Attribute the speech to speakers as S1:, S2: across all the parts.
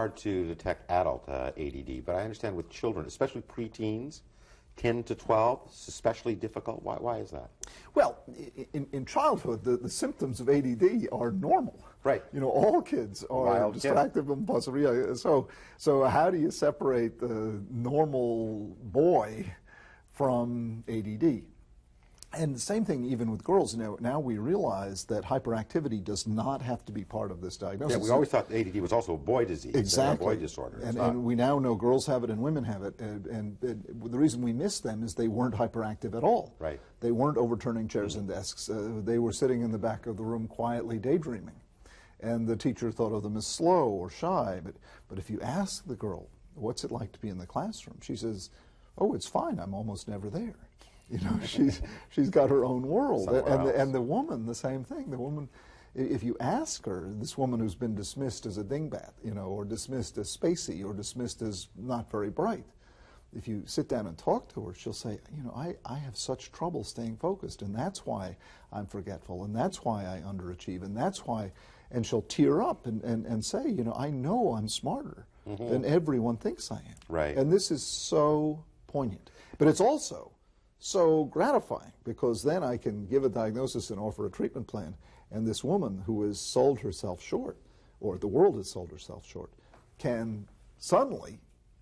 S1: hard to detect adult ADD, but I understand with children, especially preteens, 10 to 12, it's especially difficult. Why is that?
S2: Well, in childhood, the symptoms of ADD are normal.
S1: Right.
S2: You know, all kids are
S1: Wild
S2: distracted, impulsive. Yeah, so how do you separate the normal boy from ADD? And the same thing even with girls. Now we realize that hyperactivity does not have to be part of this diagnosis.
S1: Yeah, we always thought ADD was also a boy disease,
S2: exactly.
S1: a boy disorder.
S2: And we now know girls have it and women have it. And the reason we miss them is they weren't hyperactive at all.
S1: Right.
S2: They weren't overturning chairs and desks. They were sitting in the back of the room quietly daydreaming. And the teacher thought of them as slow or shy. But if you ask the girl, what's it like to be in the classroom? She says, oh, it's fine. I'm almost never there. You know, she's got her own world. And the woman, the same thing. The woman, if you ask her, this woman who's been dismissed as a dingbat, you know, or dismissed as spacey, or dismissed as not very bright, if you sit down and talk to her, she'll say, you know, I have such trouble staying focused, and that's why I'm forgetful, and that's why I underachieve, and that's why, and she'll tear up and say, you know I'm smarter than everyone thinks I am.
S1: Right.
S2: And this is so poignant. But it's also so gratifying, because then I can give a diagnosis and offer a treatment plan, and this woman who has sold herself short, or the world has sold herself short, can suddenly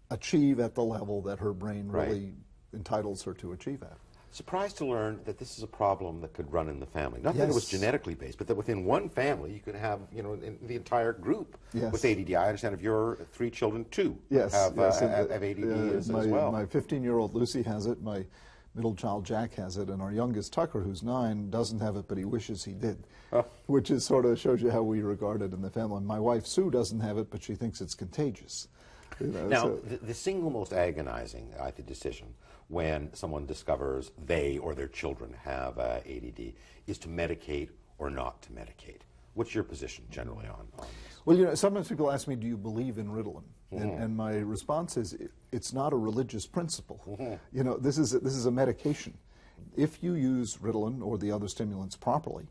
S2: achieve at the level that her brain really entitles her to achieve at.
S1: Surprised to learn that this is a problem that could run in the family. Not that it was genetically based, but that within one family you could have, you know, in the entire group with ADD. I understand of your 3 children, 2 have ADD as well.
S2: My 15-year-old Lucy has it, my middle child Jack has it, and our youngest Tucker, who's 9, doesn't have it, but he wishes he did, which is sort of shows you how we regard it in the family. My wife Sue doesn't have it, but she thinks it's contagious. You know,
S1: now, the single most agonizing, I think, decision when someone discovers they or their children have ADD is to medicate or not to medicate. What's your position generally on this?
S2: Well, you know, sometimes people ask me, do you believe in Ritalin? And my response is, it's not a religious principle. You know, this is a medication. If you use Ritalin or the other stimulants properly,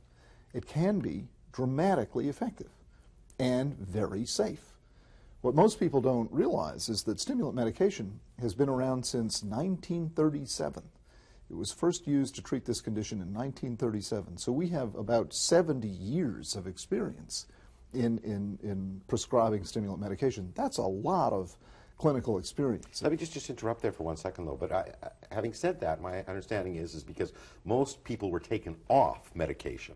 S2: it can be dramatically effective and very safe. What most people don't realize is that stimulant medication has been around since 1937. It was first used to treat this condition in 1937. So we have about 70 years of experience in prescribing stimulant medication. That's a lot of clinical experience.
S1: Let me just interrupt there for 1 second, though. But having said that, my understanding is because most people were taken off medication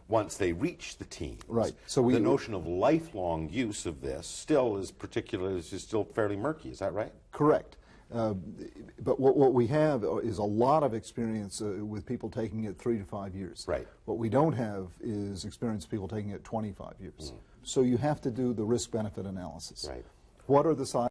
S1: once they reached the teens. So the notion of lifelong use of this still is still fairly murky. Is that right?
S2: Correct. But what we have is a lot of experience with people taking it 3 to 5 years. What we don't have is experience with people taking it 25 years. So you have to do the risk-benefit analysis. What are the side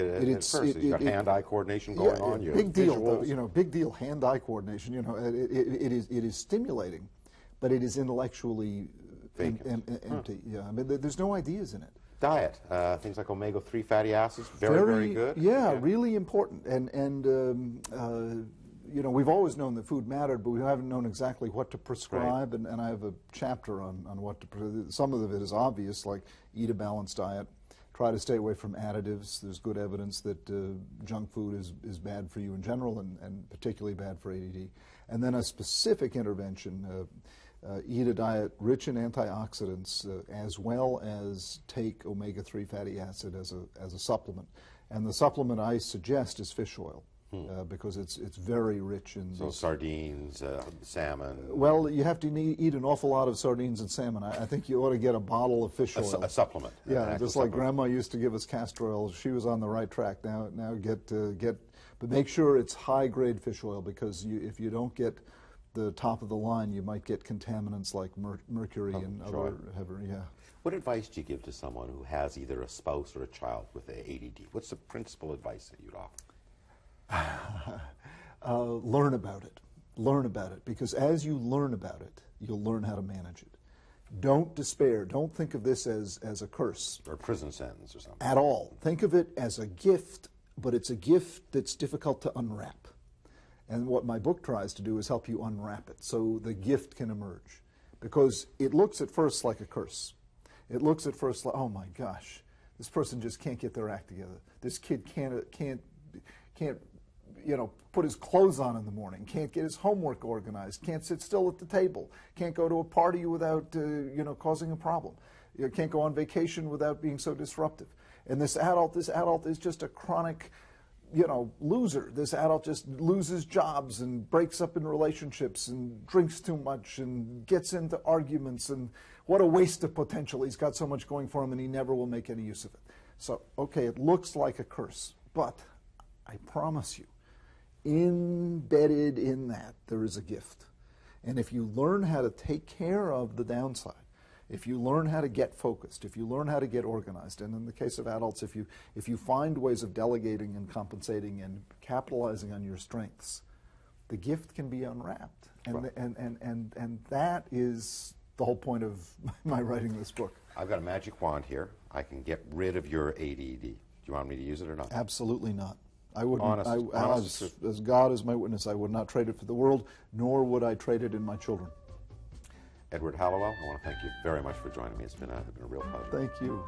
S1: at first. You've got hand-eye coordination going on.
S2: Big deal. You know, big deal. Hand-eye coordination. You know, it is stimulating, but it is intellectually empty. Yeah, I mean, there's no ideas in it.
S1: Diet, things like omega-3 fatty acids, very good.
S2: Yeah, really important. And you know, we've always known that food mattered, but we haven't known exactly what to prescribe. Right. And I have a chapter on what to. Some of it is obvious, like eat a balanced diet. Try to stay away from additives. There's good evidence that junk food is bad for you in general, and particularly bad for ADD. And then a specific intervention. Eat a diet rich in antioxidants as well as take omega-3 fatty acid as a supplement. And the supplement I suggest is fish oil because it's very rich in...
S1: So sardines, salmon...
S2: Well, you have to eat an awful lot of sardines and salmon. I think you ought to get a bottle of fish oil.
S1: A supplement.
S2: Yeah, just like Grandma used to give us castor oil. She was on the right track. Now get... But make sure it's high-grade fish oil because if you don't get the top of the line, you might get contaminants like mercury and other heavy,
S1: What advice do you give to someone who has either a spouse or a child with ADD? What's the principal advice that you'd offer?
S2: Learn about it. Learn about it, because as you learn about it, you'll learn how to manage it. Don't despair. Don't think of this as a curse.
S1: Or a prison sentence or something.
S2: At all. Think of it as a gift, but it's a gift that's difficult to unwrap. And what my book tries to do is help you unwrap it so the gift can emerge. Because it looks at first like a curse. It looks at first like, oh my gosh, this person just can't get their act together. This kid can't you know, put his clothes on in the morning, can't get his homework organized, can't sit still at the table, can't go to a party without you know, causing a problem. You can't go on vacation without being so disruptive. And this adult is just a chronic, you know, loser. This adult just loses jobs and breaks up in relationships and drinks too much and gets into arguments, and what a waste of potential. He's got so much going for him and he never will make any use of it. So, okay, it looks like a curse, but I promise you, embedded in that, there is a gift. And if you learn how to take care of the downside, if you learn how to get focused, if you learn how to get organized, and in the case of adults, if you find ways of delegating and compensating and capitalizing on your strengths, the gift can be unwrapped. And that is the whole point of my writing this book.
S1: I've got a magic wand here. I can get rid of your ADD. Do you want me to use it or not?
S2: Absolutely not. I wouldn't.
S1: Honest.
S2: As God is my witness, I would not trade it for the world, nor would I trade it in my children.
S1: Edward Hallowell, I want to thank you very much for joining me. It's been a real pleasure.
S2: Thank you.